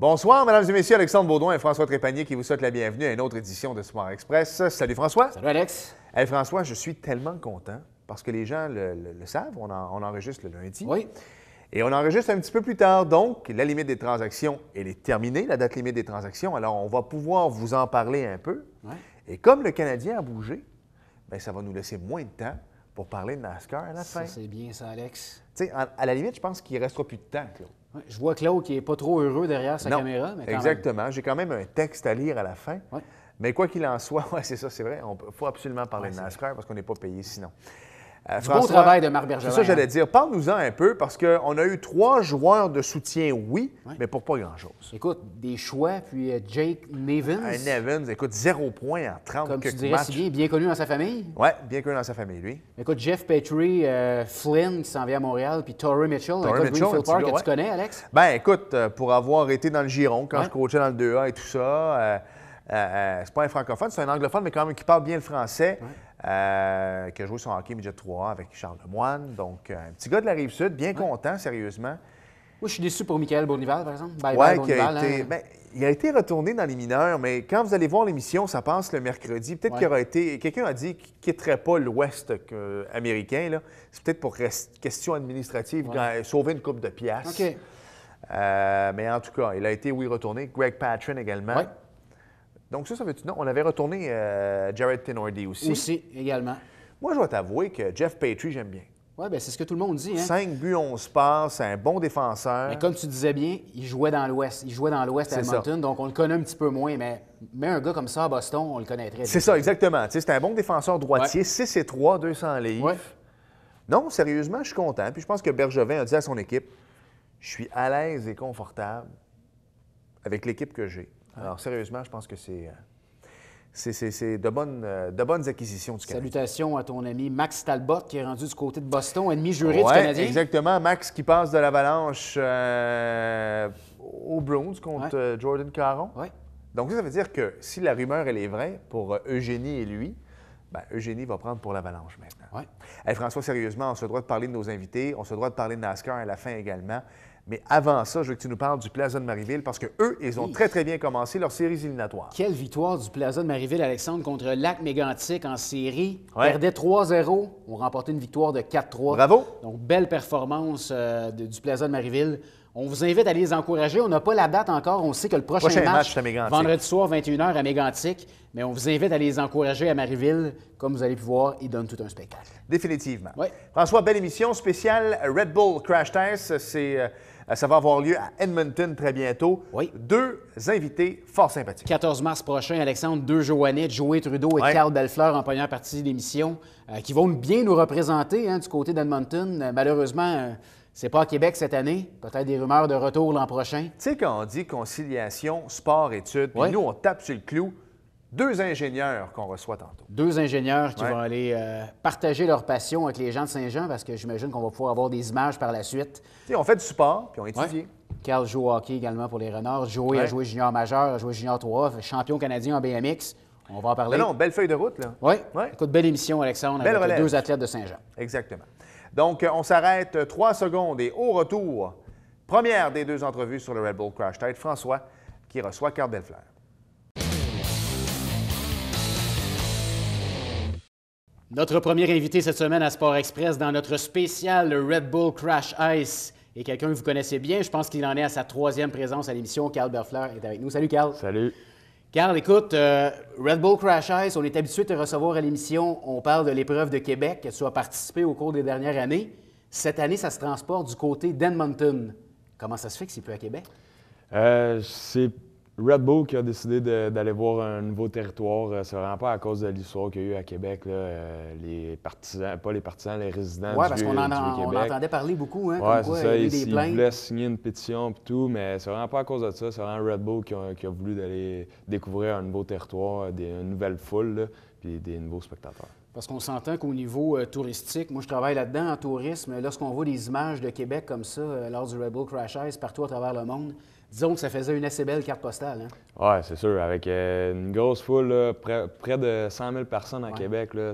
Bonsoir, mesdames et messieurs, Alexandre Baudouin et François Trépanier qui vous souhaitent la bienvenue à une autre édition de Sport Express. Salut François. Salut Alex. Hey François, je suis tellement content parce que les gens le savent, on enregistre le lundi. Oui. Et on enregistre un petit peu plus tard, donc la limite des transactions, elle est terminée, la date limite des transactions. Alors, on va pouvoir vous en parler un peu. Ouais. Et comme le Canadien a bougé, bien, ça va nous laisser moins de temps pour parler de NASCAR à la fin. Ça, c'est bien ça, Alex. Tu sais, à la limite, je pense qu'il ne restera plus de temps, Claude. Ouais, je vois Claude qui n'est pas trop heureux derrière sa caméra. Mais quand exactement. J'ai quand même un texte à lire à la fin. Ouais. Mais quoi qu'il en soit, oui, c'est ça, c'est vrai. Il faut absolument parler de NASCAR parce qu'on n'est pas payé sinon. François, bon travail de Marc Bergevin. C'est ça que j'allais dire. Parle-nous-en un peu parce qu'on a eu 3 joueurs de soutien, oui, mais pour pas grand-chose. Écoute, des choix, puis Jake Nevins. Un Evans, écoute, 0 points en 30 comme tu quelques dirais matchs. si bien connu dans sa famille. Oui, bien connu dans sa famille, lui. Écoute, Jeff Petrie, Flynn qui s'en vient à Montréal, puis Torrey Mitchell, un gars de Greenfield Park que tu connais, Alex? Ben écoute, pour avoir été dans le giron, quand je coachais dans le 2A et tout ça, c'est pas un francophone, c'est un anglophone, mais quand même qui parle bien le français, qui a joué son hockey midget 3A avec Charles Lemoine. Donc, un petit gars de la Rive-Sud, bien content, sérieusement. Moi, je suis déçu pour Michael Bonival, par exemple. Oui, il a été retourné dans les mineurs, mais quand vous allez voir l'émission, ça passe le mercredi. Peut-être qu'il aura été... Quelqu'un a dit qu'il ne quitterait pas l'Ouest américain. Là. C'est peut-être pour question administrative, sauver une coupe de piastres. OK. Mais en tout cas, il a été, retourné. Greg Patrin également. Oui. Donc ça veut dire non. On avait retourné Jared Tenordi aussi. Aussi, également. Moi, je dois t'avouer que Jeff Petrie, j'aime bien. Oui, bien, c'est ce que tout le monde dit. Hein? 5 buts, 11 passes, c'est un bon défenseur. Mais comme tu disais bien, il jouait dans l'Ouest. Il jouait dans l'Ouest à Edmonton, donc on le connaît un petit peu moins. Mais un gars comme ça à Boston, on le connaîtrait. C'est ça, exactement. C'est un bon défenseur droitier, 6'3", 200 livres. Ouais. Non, sérieusement, je suis content. Puis je pense que Bergevin a dit à son équipe, je suis à l'aise et confortable avec l'équipe que j'ai. Alors, sérieusement, je pense que c'est de bonnes acquisitions du Canadien. Salutations à ton ami Max Talbot, qui est rendu du côté de Boston, ennemi juré du Canadien. Exactement. Max qui passe de l'Avalanche aux Bruins contre Jordan Caron. Ouais. Donc, ça veut dire que si la rumeur, elle est vraie pour Eugénie et lui, bien, Eugénie va prendre pour l'Avalanche maintenant. Ouais. Hey, François, sérieusement, on se doit de parler de nos invités. On se doit de parler de NASCAR à la fin également. Mais avant ça, je veux que tu nous parles du Plaza de Marieville parce qu'eux, ils ont très, très bien commencé leur séries éliminatoires. Quelle victoire du Plaza de Marieville, Alexandre, contre Lac-Mégantic en série. Ouais. Perdait 3-0. On remportait une victoire de 4-3. Bravo! Donc, belle performance du Plaza de Marieville. On vous invite à les encourager. On n'a pas la date encore. On sait que le prochain match c'est à Mégantic. Vendredi soir, 21h à Mégantic. Mais on vous invite à les encourager à Marieville. Comme vous allez pouvoir, ils donnent tout un spectacle. Définitivement. Ouais. François, belle émission spéciale Red Bull Crash Test. Ça va avoir lieu à Edmonton très bientôt. Oui. 2 invités fort sympathiques. 14 mars prochain, Alexandre, 2 Joannette, Joey Trudeau et Carl Belfleur en première partie de l'émission, qui vont bien nous représenter du côté d'Edmonton. Malheureusement, c'est pas à Québec cette année. Peut-être des rumeurs de retour l'an prochain. Tu sais, quand on dit conciliation, sport-études, puis nous, on tape sur le clou, 2 ingénieurs qu'on reçoit tantôt. 2 ingénieurs qui vont aller partager leur passion avec les gens de Saint-Jean, parce que j'imagine qu'on va pouvoir avoir des images par la suite. Tu sais, on fait du sport, puis on étudie. Carl joue au hockey également pour les Renards. Joey a joué junior majeur, a joué junior 3A, champion canadien en BMX. On va en parler. Non, belle feuille de route, là. Oui. Écoute, belle émission, Alexandre, belle avec relève. 2 athlètes de Saint-Jean. Exactement. Donc, on s'arrête 3 secondes et au retour, première des 2 entrevues sur le Red Bull Crash Test, François qui reçoit Carl Belfleur. Notre premier invité cette semaine à Sport Express dans notre spécial Red Bull Crash Ice est quelqu'un que vous connaissez bien. Je pense qu'il en est à sa 3e présence à l'émission. Carl Belfleur est avec nous. Salut, Carl. Salut. Carl, écoute, Red Bull Crash Ice, on est habitué de te recevoir à l'émission. On parle de l'épreuve de Québec que tu as participé au cours des dernières années. Cette année, ça se transporte du côté d'Edmonton. Comment ça se fait que c'est plus à Québec? C'est Red Bull qui a décidé d'aller voir un nouveau territoire. C'est vraiment pas à cause de l'histoire qu'il y a eu à Québec. Là. Les partisans, pas les partisans, les résidents Oui, du parce Vieux qu'on Québec. entendait parler beaucoup, hein, Oui, comme quoi c'est ça. il y a eu des plaintes. Ils voulaient signer une pétition et tout, mais c'est vraiment pas à cause de ça. C'est vraiment Red Bull qui a voulu d'aller découvrir un nouveau territoire, une nouvelle foule, là, puis des nouveaux spectateurs. Parce qu'on s'entend qu'au niveau touristique, moi je travaille là-dedans en tourisme, lorsqu'on voit des images de Québec comme ça lors du Red Bull Crash Ice partout à travers le monde, disons que ça faisait une assez belle carte postale. Hein? Oui, c'est sûr. Avec une grosse foule, là, près de 100 000 personnes à Québec, là,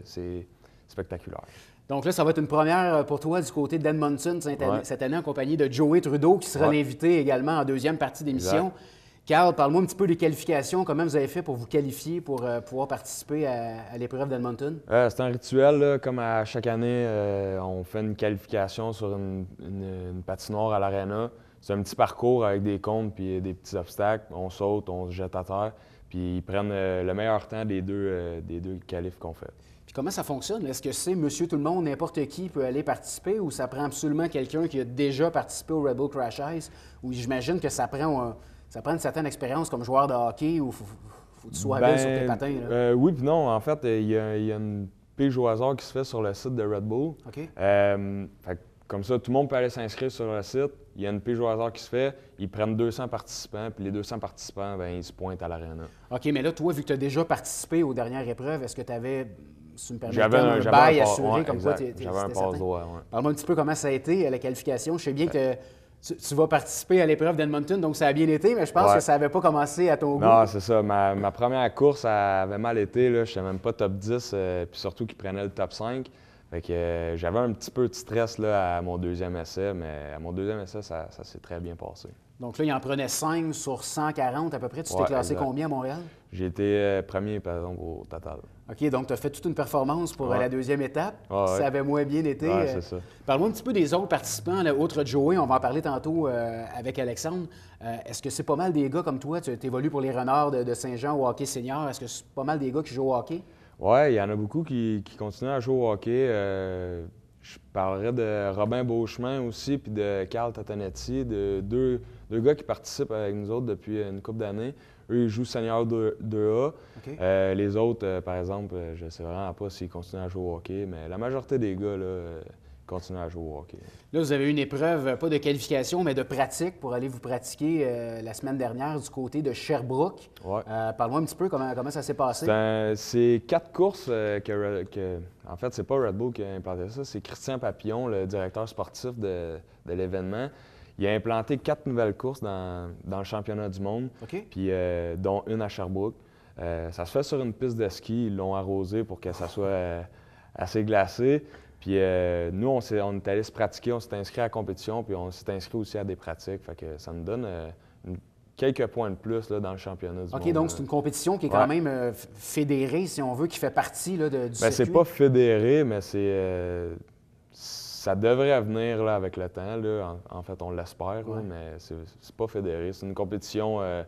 c'est spectaculaire. Donc là, ça va être une première pour toi du côté d'Edmonton cette année en compagnie de Joey Trudeau, qui sera l'invité également en deuxième partie d'émission. Carl, parle-moi un petit peu des qualifications. Comment vous avez fait pour vous qualifier pour pouvoir participer à l'épreuve d'Edmonton? C'est un rituel, là, comme à chaque année, on fait une qualification sur une patinoire à l'aréna. C'est un petit parcours avec des comptes puis des petits obstacles. On saute, on se jette à terre, puis ils prennent le meilleur temps des deux qualifs qu'on fait. Puis comment ça fonctionne? Est-ce que c'est monsieur tout le monde, n'importe qui peut aller participer, ou ça prend absolument quelqu'un qui a déjà participé au Red Bull Crash Ice? Ou j'imagine que ça prend une certaine expérience comme joueur de hockey, ou faut que tu sois habile sur tes patins. Là. Oui puis non. En fait, il y a une pige au hasard qui se fait sur le site de Red Bull. OK. Fait, comme ça, tout le monde peut aller s'inscrire sur le site. Il y a une pige au hasard qui se fait. Ils prennent 200 participants, puis les 200 participants, bien, ils se pointent à l'aréna. OK, mais là, toi, vu que tu as déjà participé aux dernières épreuves, est-ce que tu avais, si tu me permets, J'avais un bail assuré comme quoi J'avais un passe-droit, ouais. Parle-moi un petit peu comment ça a été, la qualification. Je sais bien que tu vas participer à l'épreuve d'Edmonton, donc ça a bien été, mais je pense que ça n'avait pas commencé à ton goût. Non, c'est ça. Ma première course avait mal été. Je n'étais même pas top 10, puis surtout qu'il prenait le top 5. Fait que j'avais un petit peu de stress là, à mon deuxième essai, mais à mon deuxième essai, ça s'est très bien passé. Donc là, il en prenait 5 sur 140 à peu près. Tu t'es classé combien à Montréal? J'ai été premier, par exemple, au total. OK, donc tu as fait toute une performance pour la deuxième étape. Ça avait moins bien été. C'est ça. Parle-moi un petit peu des autres participants, là, autres Joey. On va en parler tantôt avec Alexandre. Est-ce que c'est pas mal des gars comme toi? Tu évolues pour les Renards de Saint-Jean au hockey senior. Est-ce que c'est pas mal des gars qui jouent au hockey? Oui, il y en a beaucoup qui continuent à jouer au hockey. Je parlerais de Robin Beauchemin aussi, puis de Carl Tatanetti, deux gars qui participent avec nous autres depuis une couple d'années. Eux, ils jouent senior 2A. Okay. Les autres, par exemple, je ne sais vraiment pas s'ils continuent à jouer au hockey, mais la majorité des gars là, continuent à jouer au hockey. Là, vous avez une épreuve, pas de qualification, mais de pratique pour aller vous pratiquer la semaine dernière du côté de Sherbrooke. Ouais. Parle-moi un petit peu comment ça s'est passé. C'est 4 courses en fait, c'est pas Red Bull qui a implanté ça, c'est Christian Papillon, le directeur sportif de l'événement. Il a implanté 4 nouvelles courses dans le championnat du monde, puis dont une à Sherbrooke. Ça se fait sur une piste de ski. Ils l'ont arrosé pour que ça soit assez glacé. Puis nous, on est allé se pratiquer, on s'est inscrit à la compétition, puis on s'est inscrit aussi à des pratiques. Fait que ça nous donne quelques points de plus là, dans le championnat du monde. OK, donc c'est une compétition qui est quand même fédérée, si on veut, qui fait partie là, du circuit. C'est pas fédéré, mais ça devrait venir là, avec le temps. Là. En fait, on l'espère, mais c'est pas fédéré. C'est une compétition un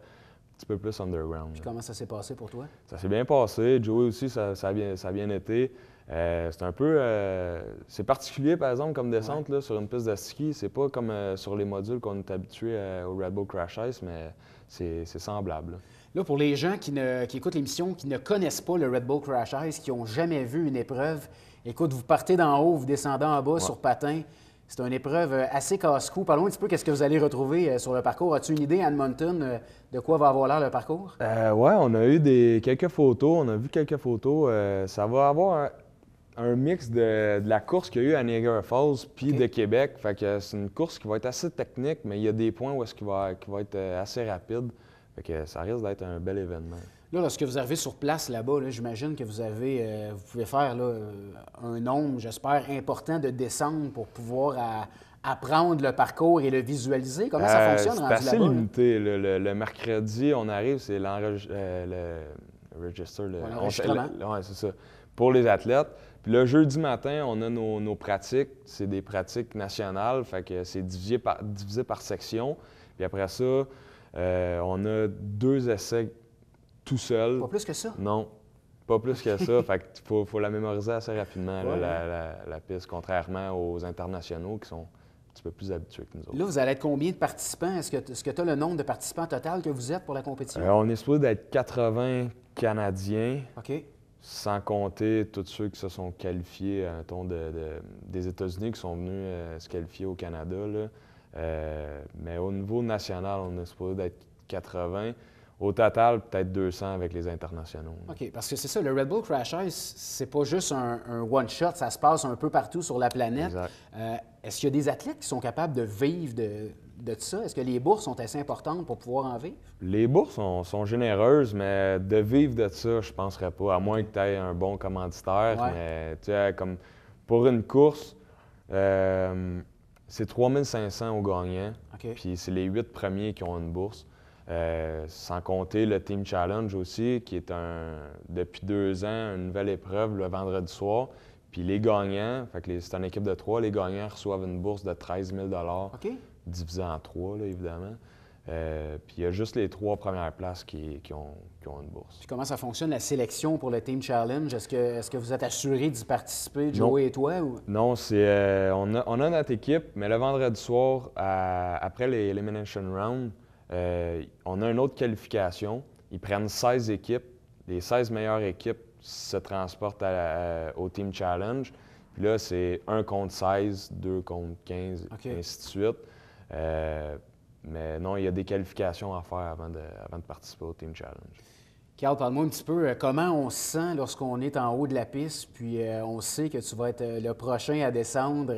petit peu plus underground. Puis comment ça s'est passé pour toi? Ça s'est bien passé. Joey aussi, ça a bien été. C'est un peu... c'est particulier, par exemple, comme descente là, sur une piste de ski. C'est pas comme sur les modules qu'on est habitué au Red Bull Crash Ice, mais c'est semblable. Là, pour les gens qui écoutent l'émission, qui ne connaissent pas le Red Bull Crash Ice, qui n'ont jamais vu une épreuve, écoute, vous partez d'en haut, vous descendez en bas sur patin. C'est une épreuve assez casse-cou. Parlons un petit peu qu'est-ce que vous allez retrouver sur le parcours. As-tu une idée, Edmonton, de quoi va avoir l'air le parcours? Oui, on a eu quelques photos. On a vu quelques photos. Ça va avoir un mix de la course qu'il y a eu à Niagara Falls puis de Québec. Fait que c'est une course qui va être assez technique, mais il y a des points où qui va être assez rapide. Fait que ça risque d'être un bel événement. Là, lorsque vous arrivez sur place là-bas, j'imagine que vous pouvez faire là, un nombre, j'espère, important de descentes pour pouvoir apprendre le parcours et le visualiser. Comment ça fonctionne rendu là-bas? C'est assez limité. Le mercredi, on arrive, c'est l'enregistrement. Oui, c'est ça. Pour les athlètes. Puis le jeudi matin, on a nos pratiques. C'est des pratiques nationales, fait que c'est divisé par section. Puis après ça, on a 2 essais tout seul. Pas plus que ça? Non, pas plus que ça. Fait qu'il faut la mémoriser assez rapidement, la piste, contrairement aux internationaux qui sont un petit peu plus habitués que nous autres. Là, vous allez être combien de participants? Est-ce que tu as le nombre de participants total que vous êtes pour la compétition? On est supposé d'être 80 Canadiens. OK. Sans compter tous ceux qui se sont qualifiés, des États-Unis qui sont venus se qualifier au Canada. Là. Mais au niveau national, on est supposé d'être 80. Au total, peut-être 200 avec les internationaux. OK, parce que c'est ça, le Red Bull Crash Ice, c'est pas juste un one-shot, ça se passe un peu partout sur la planète. Est-ce qu'il y a des athlètes qui sont capables de vivre de ça? Est-ce que les bourses sont assez importantes pour pouvoir en vivre? Les bourses sont généreuses, mais de vivre de ça, je ne penserais pas, à moins que tu aies un bon commanditaire. Mais tu sais, comme pour une course, c'est 3 500 aux gagnants. OK. Puis c'est les 8 premiers qui ont une bourse. Sans compter le Team Challenge aussi, qui est depuis 2 ans une nouvelle épreuve le vendredi soir. Puis les gagnants, c'est une équipe de 3, les gagnants reçoivent une bourse de 13 000 OK. divisée en 3, là, évidemment. Puis il y a juste les 3 premières places qui ont une bourse. Puis comment ça fonctionne, la sélection pour le Team Challenge? Est-ce que vous êtes assuré d'y participer, Non. Joey et toi? Ou... Non, on a notre équipe, mais le vendredi soir, après les Elimination Round, on a une autre qualification. Ils prennent 16 équipes. Les 16 meilleures équipes se transportent au Team Challenge. Puis là, c'est 1 contre 16, 2 contre 15, OK. et ainsi de suite. Mais non, il y a des qualifications à faire avant de participer au Team Challenge. Carl, parle-moi un petit peu comment on se sent lorsqu'on est en haut de la piste, puis on sait que tu vas être le prochain à descendre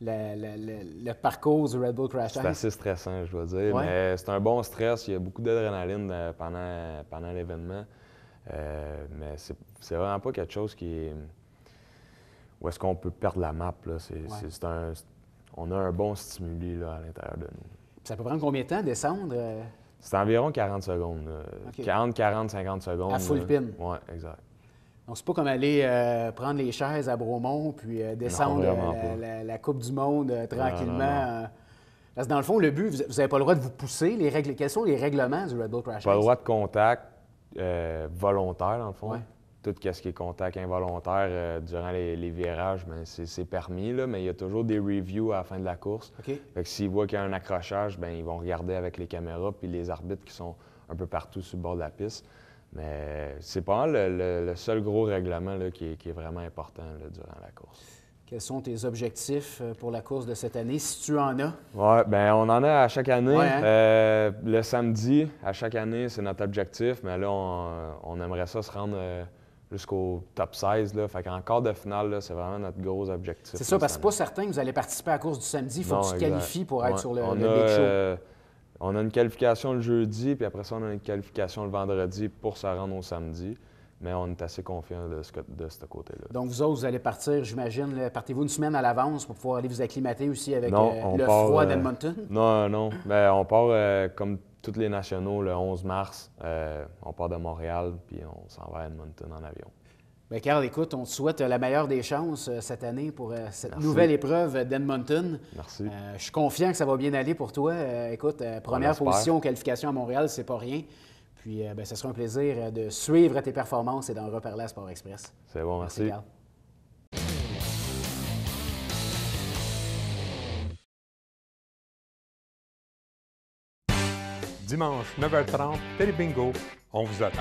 le parcours du Red Bull Crash Ice. C'est assez stressant, je dois dire, Ouais. mais c'est un bon stress. Il y a beaucoup d'adrénaline pendant l'événement. Mais c'est vraiment pas quelque chose où est-ce qu'on peut perdre la map, là. On a un bon stimuli là, à l'intérieur de nous. Ça peut prendre combien de temps descendre? C'est environ 40 secondes. OK. 40-50 secondes. À full pin. Oui, exact. Donc, c'est pas comme aller prendre les chaises à Bromont puis descendre vraiment pas. la Coupe du Monde tranquillement. non. Parce que dans le fond, le but, vous n'avez pas le droit de vous pousser. Quels sont les règlements du Red Bull Crash Pas le Ice? droit de contact volontaire, dans le fond. Ouais. Tout ce qui est contact involontaire durant les virages, ben, c'est permis, là, mais il y a toujours des reviews à la fin de la course. OK. Fait que s'ils voient qu'il y a un accrochage, ben, ils vont regarder avec les caméras puis les arbitres qui sont un peu partout sur le bord de la piste. Mais c'est pas mal le seul gros règlement là, qui est vraiment important là, durant la course. Quels sont tes objectifs pour la course de cette année, si tu en as? Oui, bien, on en a à chaque année. Ouais, hein? Le samedi, à chaque année, c'est notre objectif, mais là, on aimerait ça se rendre jusqu'au top 16. Là. Fait qu'en quart de finale, là, c'est vraiment notre gros objectif. C'est ça, parce que c'est pas certain que vous allez participer à la course du samedi. Il faut Non, que tu te exact. qualifies pour être Ouais. sur le on Big a, Show. on a une qualification le jeudi, puis après ça, on a une qualification le vendredi pour se rendre au samedi. Mais on est assez confiants de ce côté-là. Donc, vous autres, vous allez partir, j'imagine, partez-vous une semaine à l'avance pour pouvoir aller vous acclimater aussi avec Non, on le part, froid d'Edmonton? Non. Ben, on part comme tous les nationaux le 11 mars. On part de Montréal, puis on s'en va à Edmonton en avion. Bien, Carl, écoute, on te souhaite la meilleure des chances cette année pour cette Merci. nouvelle épreuve d'Edmonton. Merci. Je suis confiant que ça va bien aller pour toi. Écoute, première l'espère. position aux qualifications à Montréal, c'est pas rien. Puis, ce sera un plaisir de suivre tes performances et d'en reparler à Sport Express. C'est bon, merci. Carl. Dimanche, 9h30, Télé Bingo, on vous attend.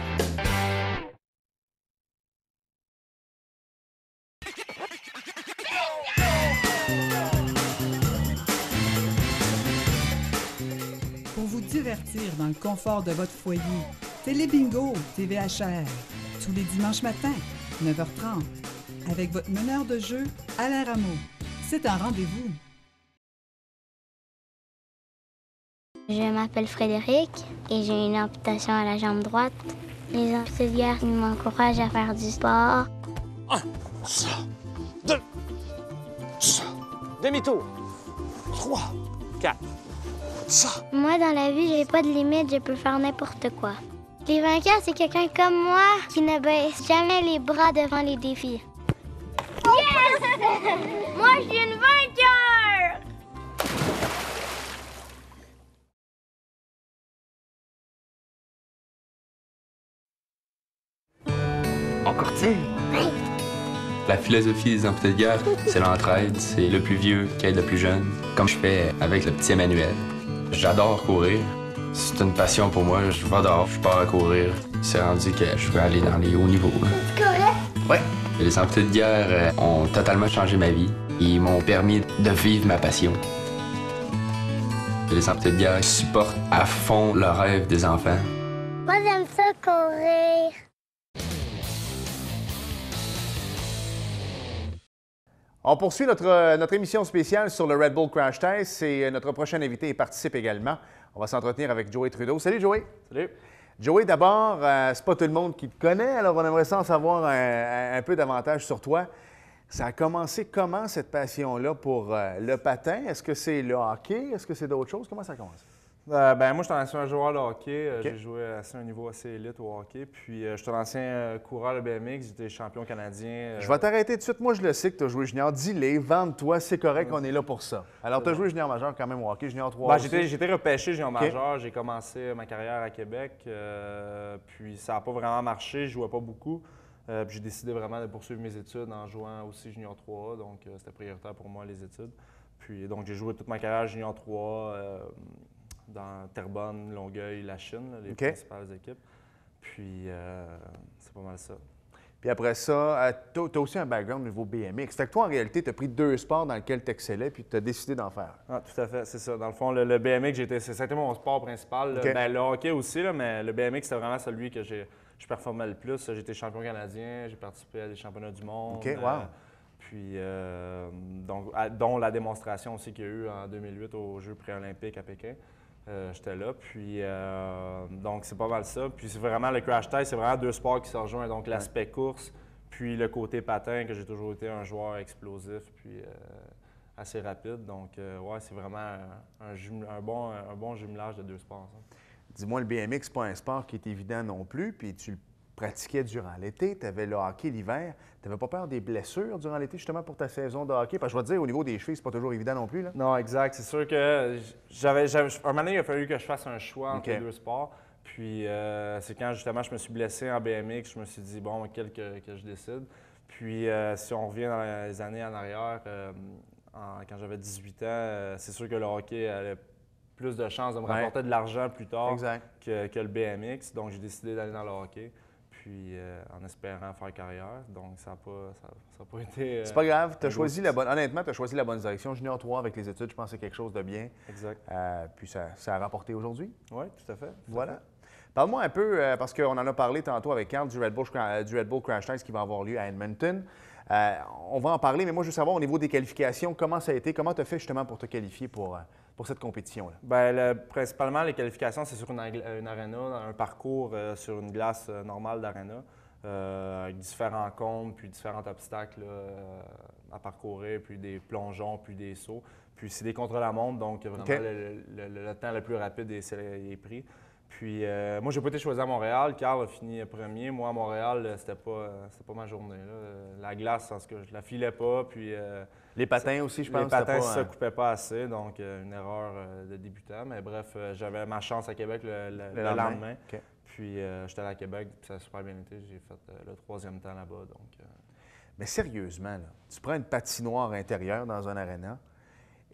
Pour vous divertir dans le confort de votre foyer, Télé Bingo, TVHR, tous les dimanches matins, 9h30, avec votre meneur de jeu, Alain Rameau. C'est un rendez-vous. Je m'appelle Frédéric et j'ai une amputation à la jambe droite. Les auxiliaires ils m'encouragent à faire du sport. Demi-tour. 3, 4. Moi, dans la vie, j'ai pas de limite, je peux faire n'importe quoi. Les vainqueurs, c'est quelqu'un comme moi qui ne baisse jamais les bras devant les défis. Yes! Moi, je suis une vainqueur! Encore tu La philosophie des amputés de guerre, c'est l'entraide, c'est le plus vieux qui aide le plus jeune, comme je fais avec le petit Emmanuel. J'adore courir. C'est une passion pour moi. Je vais dehors, je pars à courir. C'est rendu que je veux aller dans les hauts niveaux. C'est correct? Ouais. Les amputés de guerre ont totalement changé ma vie. Ils m'ont permis de vivre ma passion. Les amputés de guerre supportent à fond le rêve des enfants. Moi, j'aime ça courir. On poursuit notre émission spéciale sur le Red Bull Crash Test et notre prochain invité y participe également. On va s'entretenir avec Joey Trudeau. Salut, Joey. Salut. Joey, d'abord, c'est pas tout le monde qui te connaît, alors on aimerait ça en savoir un peu davantage sur toi. Ça a commencé comment, cette passion-là, pour le patin? Est-ce que c'est le hockey? Est-ce que c'est d'autres choses? Comment ça a commencé? Ben, moi, je suis un joueur de hockey. OK. J'ai joué à un niveau assez élite au hockey. Puis, je suis un ancien coureur de BMX. J'étais champion canadien. Je vais t'arrêter tout de suite. Moi, je le sais que tu as joué junior. Dis-les, vende-toi, c'est correct, on est là pour ça. Alors, tu as joué junior majeur quand même au hockey, junior 3 Ben, aussi. j'étais repêché junior majeur. J'ai commencé ma carrière à Québec. Puis, ça n'a pas vraiment marché. Je jouais pas beaucoup. Puis j'ai décidé vraiment de poursuivre mes études en jouant aussi junior 3A. Donc, c'était prioritaire pour moi, les études. Puis, donc, j'ai joué toute ma carrière junior 3A. Dans Terrebonne, Longueuil, La Chine, là, les principales équipes. Puis, c'est pas mal ça. Puis après ça, tu as aussi un background au niveau BMX. Fait que toi, en réalité, tu as pris 2 sports dans lesquels tu excellais, puis tu as décidé d'en faire. Ah, tout à fait, c'est ça. Dans le fond, le BMX, ça a été mon sport principal. OK. Ben, le hockey aussi, là, mais le BMX, c'était vraiment celui que je performais le plus. J'ai été champion canadien, j'ai participé à des championnats du monde. OK, wow. Puis, dont la démonstration aussi qu'il y a eu en 2008 aux Jeux pré-olympiques à Pékin. J'étais là, puis donc c'est pas mal ça. Puis c'est vraiment le crash test, c'est vraiment 2 sports qui se rejoignent. Donc l'aspect course, puis le côté patin, que j'ai toujours été un joueur explosif, puis assez rapide. Donc ouais, c'est vraiment un bon jumelage de 2 sports ensemble. Dis-moi, le BMX, c'est pas un sport qui est évident non plus, puis tu le pratiquais durant l'été, tu avais le hockey l'hiver. Tu n'avais pas peur des blessures durant l'été, justement, pour ta saison de hockey? Parce que je vais te dire, au niveau des chevilles, c'est pas toujours évident non plus, là. Non, exact. C'est sûr que un moment donné, il a fallu que je fasse un choix entre les 2 sports. Puis c'est quand, justement, je me suis blessé en BMX, je me suis dit, bon, quel que je décide. Puis si on revient dans les années en arrière, quand j'avais 18 ans, c'est sûr que le hockey avait plus de chances de me rapporter de l'argent plus tard que le BMX. Donc, j'ai décidé d'aller dans le hockey. Puis en espérant faire carrière. Donc, ça n'a pas été... c'est pas grave. Tu as choisi la bonne... Honnêtement, tu as choisi la bonne direction. Junior 3 avec les études, je pense que c'est quelque chose de bien. Exact. Puis ça a rapporté aujourd'hui. Oui, tout à fait. Voilà. Parle-moi un peu, parce qu'on en a parlé tantôt avec Carl, du Red Bull Crash Test qui va avoir lieu à Edmonton. On va en parler, mais moi, je veux savoir au niveau des qualifications, comment ça a été? Comment tu as fait justement pour te qualifier pour cette compétition-là? Bien, principalement, les qualifications, c'est sur une aréna, un parcours sur une glace normale d'aréna, avec différents comptes, puis différents obstacles à parcourir, puis des plongeons, puis des sauts. Puis c'est des contre-la-montre, donc vraiment le temps le plus rapide est pris. Puis moi, j'ai pas été choisi à Montréal. Carl a fini premier. Moi, à Montréal, c'était pas ma journée, là. La glace, parce que je la filais pas. Puis les patins aussi, je pense. Les patins ne se coupaient pas assez, donc une erreur de débutant. Mais bref, j'avais ma chance à Québec le lendemain. Okay. Puis j'étais allé à Québec, puis ça a super bien été. J'ai fait le 3e temps là-bas. Mais sérieusement, là, tu prends une patinoire intérieure dans un aréna.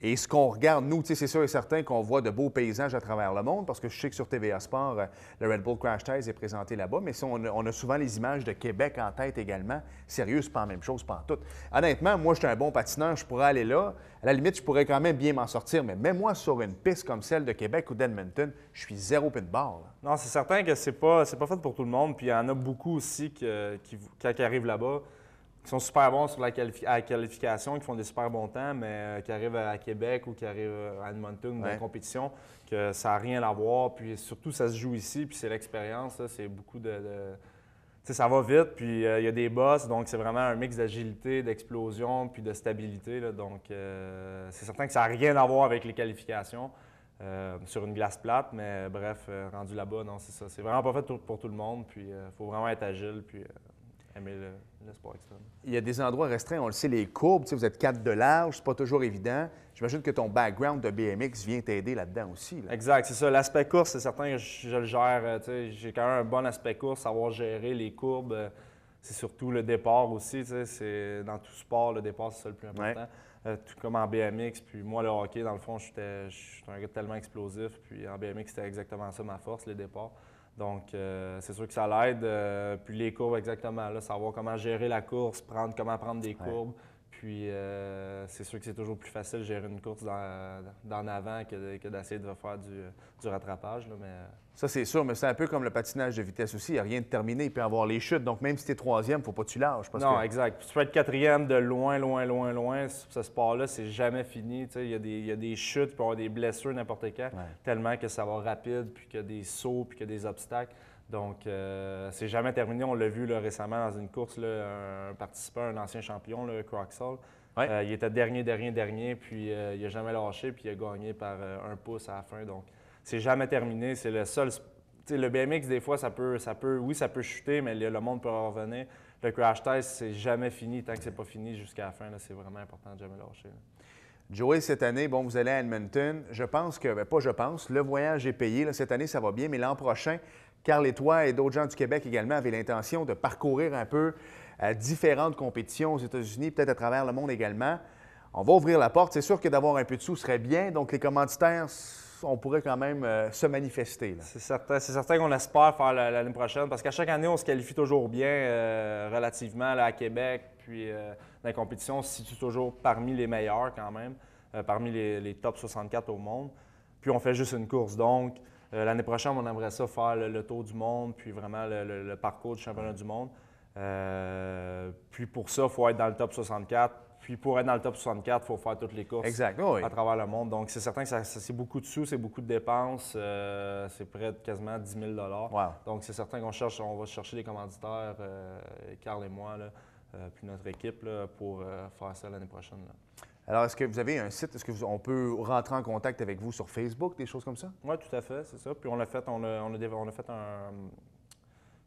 Et ce qu'on regarde, nous, c'est sûr et certain qu'on voit de beaux paysages à travers le monde, parce que je sais que sur TVA Sport, le Red Bull Crash Test est présenté là-bas, mais on a souvent les images de Québec en tête également. Sérieux, c'est pas la même chose, pas en tout. Honnêtement, moi, je suis un bon patineur, je pourrais aller là. À la limite, je pourrais quand même bien m'en sortir, mais même moi, sur une piste comme celle de Québec ou d'Edmonton, je suis 0 pin de barre. Là. Non, c'est certain que c'est pas fait pour tout le monde, puis il y en a beaucoup aussi qui arrivent là-bas, qui sont super bons sur la qualification, qui font des super bons temps, mais qui arrivent à Québec ou qui arrivent à Edmonton dans une compétition, que ça n'a rien à voir. Puis surtout, ça se joue ici, puis c'est l'expérience. C'est beaucoup de... Tu sais, ça va vite, puis il y a des bosses, donc c'est vraiment un mix d'agilité, d'explosion, puis de stabilité. Là, donc, c'est certain que ça n'a rien à voir avec les qualifications sur une glace plate, mais bref, rendu là-bas, non, c'est ça. C'est vraiment pas fait pour tout le monde, puis il faut vraiment être agile, puis... aimer le sport extrême. Il y a des endroits restreints, on le sait, les courbes, vous êtes 4 de large, c'est pas toujours évident. J'imagine que ton background de BMX vient t'aider là-dedans aussi. Là. Exact, c'est ça. L'aspect course, c'est certain que je le gère. J'ai quand même un bon aspect course, savoir gérer les courbes. C'est surtout le départ aussi. Dans tout sport, le départ, c'est ça le plus important. Tout comme en BMX. Puis moi, le hockey, dans le fond, je suis un gars tellement explosif. Puis en BMX, c'était exactement ça ma force, le départ. Donc, c'est sûr que ça l'aide. Puis les courbes, exactement, là, savoir comment gérer la course, comment prendre des courbes. Puis, c'est sûr que c'est toujours plus facile de gérer une course d'en avant que d'essayer de faire du rattrapage. Là, mais... Ça, c'est sûr, mais c'est un peu comme le patinage de vitesse aussi. Il n'y a rien de terminé. Il peut y avoir les chutes. Donc, même si tu es 3e, il ne faut pas que tu lâches. Non, exact. Puis tu peux être 4e de loin. Ce sport-là, c'est jamais fini. Il y a des chutes, il peut y avoir des blessures n'importe quand, tellement que ça va rapide, puis qu'il y a des sauts, puis qu'il y a des obstacles. Donc, c'est jamais terminé. On l'a vu là, récemment dans une course, là, un participant, un ancien champion, là, Croxall. Ouais. Il était dernier, puis il n'a jamais lâché, puis il a gagné par 1 pouce à la fin. Donc, c'est jamais terminé. C'est le seul. Le BMX, des fois, ça peut chuter, mais le monde peut revenir. Le crash test, c'est jamais fini. Tant que c'est pas fini jusqu'à la fin, c'est vraiment important de jamais lâcher. Là. Joey, cette année, bon, vous allez à Edmonton. Je pense que, pas je pense, le voyage est payé. Là, cette année, ça va bien, mais l'an prochain, Carl et toi et d'autres gens du Québec également avaient l'intention de parcourir un peu différentes compétitions aux États-Unis, peut-être à travers le monde également. On va ouvrir la porte. C'est sûr que d'avoir un peu de sous serait bien. Donc, les commanditaires, on pourrait quand même se manifester. C'est certain qu'on espère faire l'année prochaine parce qu'à chaque année, on se qualifie toujours bien relativement là, à Québec. Puis dans les compétitions, on se situe toujours parmi les meilleurs quand même, parmi les top 64 au monde. Puis on fait juste une course. Donc, l'année prochaine, on aimerait ça faire le tour du monde, puis vraiment le parcours du championnat du monde. Puis pour ça, il faut être dans le top 64. Puis pour être dans le top 64, il faut faire toutes les courses à travers le monde. Donc c'est certain que c'est beaucoup de sous, c'est beaucoup de dépenses. C'est près de quasiment 10 000 $. Wow. Donc c'est certain qu'on va chercher des commanditaires, Carl et moi, là, puis notre équipe, là, pour faire ça l'année prochaine. Là. Alors, est-ce que vous avez un site? Est-ce qu'on peut rentrer en contact avec vous sur Facebook, des choses comme ça? Oui, tout à fait, c'est ça. Puis on a fait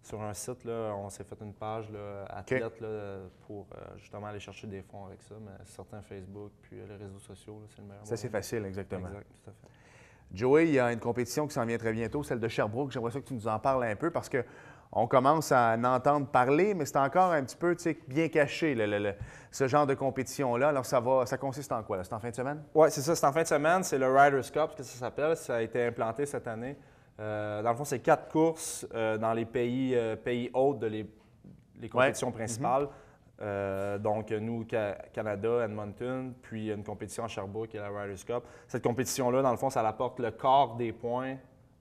sur un site, là, on s'est fait une page là, athlète là, pour justement aller chercher des fonds avec ça. Mais certains Facebook, puis les réseaux sociaux, là, c'est le meilleur. Ça, c'est facile, exactement. Exact, tout à fait. Joey, il y a une compétition qui s'en vient très bientôt, celle de Sherbrooke. J'aimerais ça que tu nous en parles un peu parce qu'on commence à en entendre parler, mais c'est encore un petit peu bien caché, ce genre de compétition-là. Alors, ça consiste en quoi? C'est en fin de semaine? Oui, c'est ça. C'est en fin de semaine. C'est le Riders Cup, que ça s'appelle. Ça a été implanté cette année. Dans le fond, c'est 4 courses dans les pays hôtes de les compétitions principales. Donc, nous, Canada, Edmonton, puis une compétition à Sherbrooke, qui est la Riders Cup. Cette compétition-là, dans le fond, ça apporte le quart des points.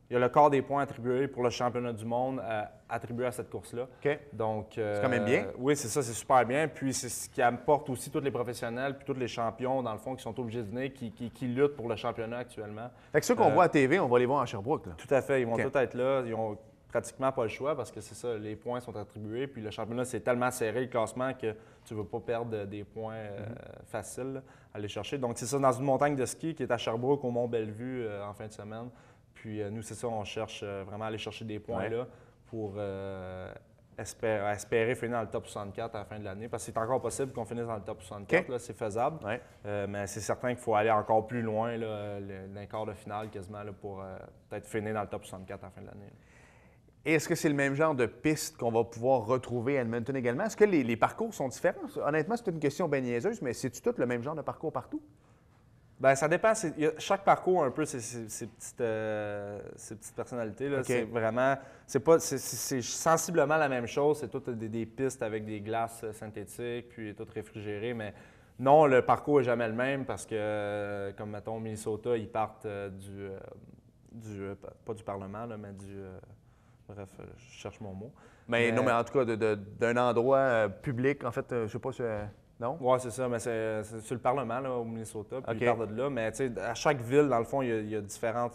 Il y a le quart des points attribués pour le championnat du monde attribué à cette course-là. OK. Donc, c'est quand même bien. Oui, c'est ça, c'est super bien. Puis, c'est ce qui apporte aussi tous les professionnels puis tous les champions, dans le fond, qui sont obligés de venir, qui luttent pour le championnat actuellement. Fait que ceux qu'on voit à TV, on va les voir à Sherbrooke. Là. Tout à fait. Ils vont tous être là. Ils ont pratiquement pas le choix parce que c'est ça, les points sont attribués. Puis le championnat, c'est tellement serré, le classement, que tu ne veux pas perdre des points faciles là, à aller chercher. Donc, c'est ça, dans une montagne de ski qui est à Sherbrooke, au Mont-Bellevue, en fin de semaine. Puis nous, c'est ça, on cherche vraiment à aller chercher des points là pour espérer finir dans le top 64 à la fin de l'année. Parce que c'est encore possible qu'on finisse dans le top 64, là, c'est faisable. Ouais. Mais c'est certain qu'il faut aller encore plus loin, d'un quart de finale quasiment, là, pour peut-être finir dans le top 64 à la fin de l'année. Et est-ce que c'est le même genre de piste qu'on va pouvoir retrouver à Edmonton également? Est-ce que les parcours sont différents? Honnêtement, c'est une question bien niaiseuse, mais c'est-tu tout le même genre de parcours partout? Bien, ça dépend. Chaque parcours a un peu ses petites personnalités. Là. Okay. C'est vraiment... C'est sensiblement la même chose. C'est toutes des pistes avec des glaces synthétiques, puis toutes réfrigérées. Mais non, le parcours n'est jamais le même parce que, comme mettons, Minnesota, ils partent pas du Parlement, là, mais bref, je cherche mon mot. Mais non, mais en tout cas, d'un endroit public, en fait, je sais pas si... Non? Oui, c'est ça, mais c'est sur le Parlement là, au Minnesota, puis ils partent de là. Mais tu sais, à chaque ville, dans le fond, il y a différents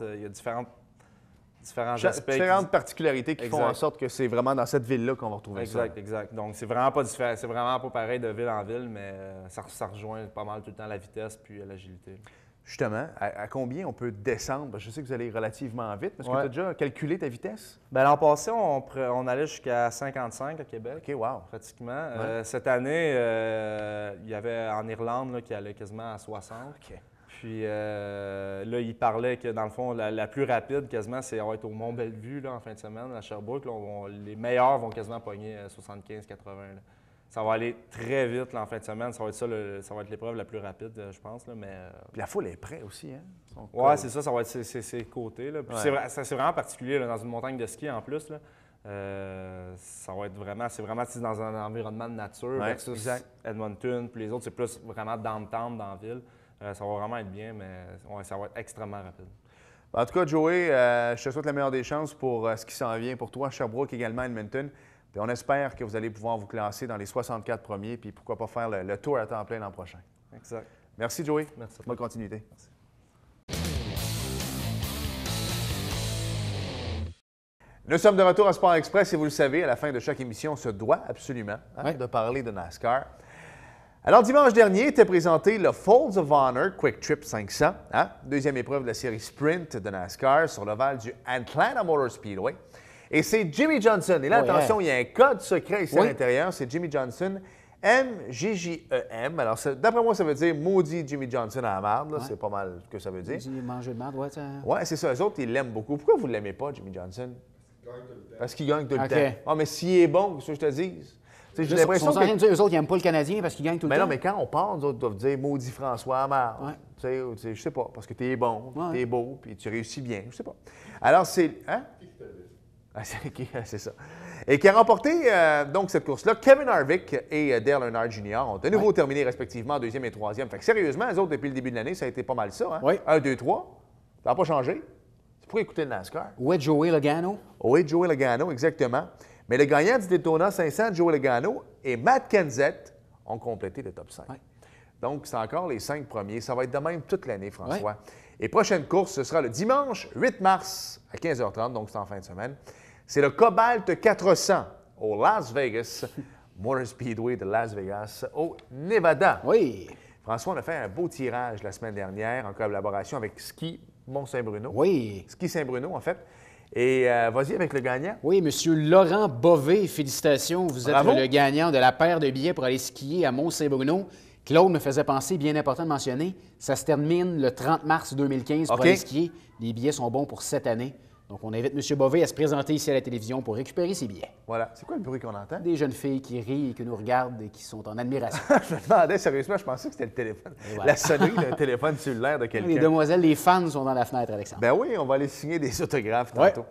aspects. Différentes particularités qui font en sorte que c'est vraiment dans cette ville-là qu'on va retrouver ça. Exact. Donc, c'est vraiment pas différent. C'est vraiment pas pareil de ville en ville, mais ça rejoint pas mal tout le temps la vitesse puis l'agilité. Justement, à combien on peut descendre? Je sais que vous allez relativement vite. Est-ce que tu as déjà calculé ta vitesse? Bien, l'an passé, on allait jusqu'à 55 à Québec. OK, wow. Pratiquement. Cette année, il y avait en Irlande là, qui allait quasiment à 60. OK. Puis là, il parlait que, dans le fond, la plus rapide, quasiment, c'est va être au Mont-Bellevue là, en fin de semaine, à Sherbrooke. Là, les meilleurs vont quasiment pogner 75-80. Ça va aller très vite là, en fin de semaine. Ça va être l'épreuve la plus rapide, je pense. Là, mais, Puis la foule est prête aussi, hein? Oui, c'est ça. Ça va être ses côtés. Là. Puis c'est vraiment particulier là, dans une montagne de ski en plus. Là. Ça va être vraiment... C'est vraiment dans un environnement de nature versus Edmonton. Puis les autres, c'est plus vraiment downtown dans la ville. Ça va vraiment être bien, mais ça va être extrêmement rapide. En tout cas, Joey, je te souhaite la meilleure des chances pour ce qui s'en vient pour toi, Sherbrooke également, Edmonton. Puis on espère que vous allez pouvoir vous classer dans les 64 premiers, puis pourquoi pas faire le tour à temps plein l'an prochain. Exact. Merci, Joey. Merci. Bonne continuité. Merci. Nous sommes de retour à Sport Express et vous le savez, à la fin de chaque émission, on se doit absolument de parler de NASCAR. Alors, dimanche dernier était présenté le Folds of Honor Quick Trip 500, deuxième épreuve de la série Sprint de NASCAR sur l'ovale du Atlanta Motor Speedway. Et c'est Jimmie Johnson. Et là, attention, il y a un code secret ici à l'intérieur, c'est Jimmie Johnson, M-J-J-E-M. Alors, d'après moi, ça veut dire maudit Jimmie Johnson à la marde. C'est pas mal ce que ça veut dire. Manger de marde, c'est ça. Eux autres, ils l'aiment beaucoup. Pourquoi vous ne l'aimez pas, Jimmie Johnson? Parce qu'il gagne tout le temps. Ah, mais s'il est bon, qu'est-ce que je te dis? J'ai l'impression que... Eux autres, ils n'aiment pas le Canadien parce qu'ils gagnent tout le temps. Non, mais quand on part, nous autres doivent dire maudit François à marde. Je sais pas, parce que t'es bon, t'es beau, puis tu réussis bien. Je sais pas. Alors, c'est... Hein? C'est ça. Et qui a remporté donc cette course-là. Kevin Harvick et Dale Earnhardt Jr. ont de nouveau terminé respectivement deuxième et troisième. Fait que sérieusement, les autres, depuis le début de l'année, ça a été pas mal ça. Hein? 1, 2, 3. Ça n'a pas changé. C'est pour écouter le NASCAR. Où est Joey Logano? Oui, Joey Logano, exactement. Mais le gagnant du Daytona 500, Joey Logano, et Matt Kenseth ont complété le top 5. Donc, c'est encore les 5 premiers. Ça va être de même toute l'année, François. Et prochaine course, ce sera le dimanche 8 mars à 15h30, donc c'est en fin de semaine. C'est le Cobalt 400 au Las Vegas, Motor Speedway de Las Vegas, au Nevada. Oui. François, on a fait un beau tirage la semaine dernière en collaboration avec Ski Mont-Saint-Bruno. Oui. Ski Saint-Bruno, en fait. Et vas-y avec le gagnant. Oui, M. Laurent Bovet, félicitations. Vous êtes le gagnant de la paire de billets pour aller skier à Mont-Saint-Bruno. Claude me faisait penser, bien important de mentionner, ça se termine le 30 mars 2015 pour aller skier. Les billets sont bons pour cette année. Donc, on invite M. Bovet à se présenter ici à la télévision pour récupérer ses billets. Voilà. C'est quoi le bruit qu'on entend? Des jeunes filles qui rient et qui nous regardent et qui sont en admiration. Je me demandais sérieusement, je pensais que c'était le téléphone. La sonnerie d'un téléphone cellulaire de quelqu'un. Les demoiselles, les fans sont dans la fenêtre, Alexandre. Ben oui, on va aller signer des autographes tantôt.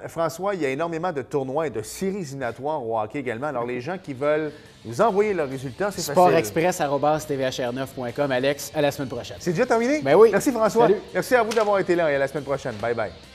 François, il y a énormément de tournois et de séries éliminatoires au hockey également. Alors, les gens qui veulent nous envoyer leurs résultats, c'est facile. sportexpress@tvhr9.com. Alex, à la semaine prochaine. C'est déjà terminé? Ben oui. Merci, François. Salut. Merci à vous d'avoir été là et à la semaine prochaine. Bye-bye.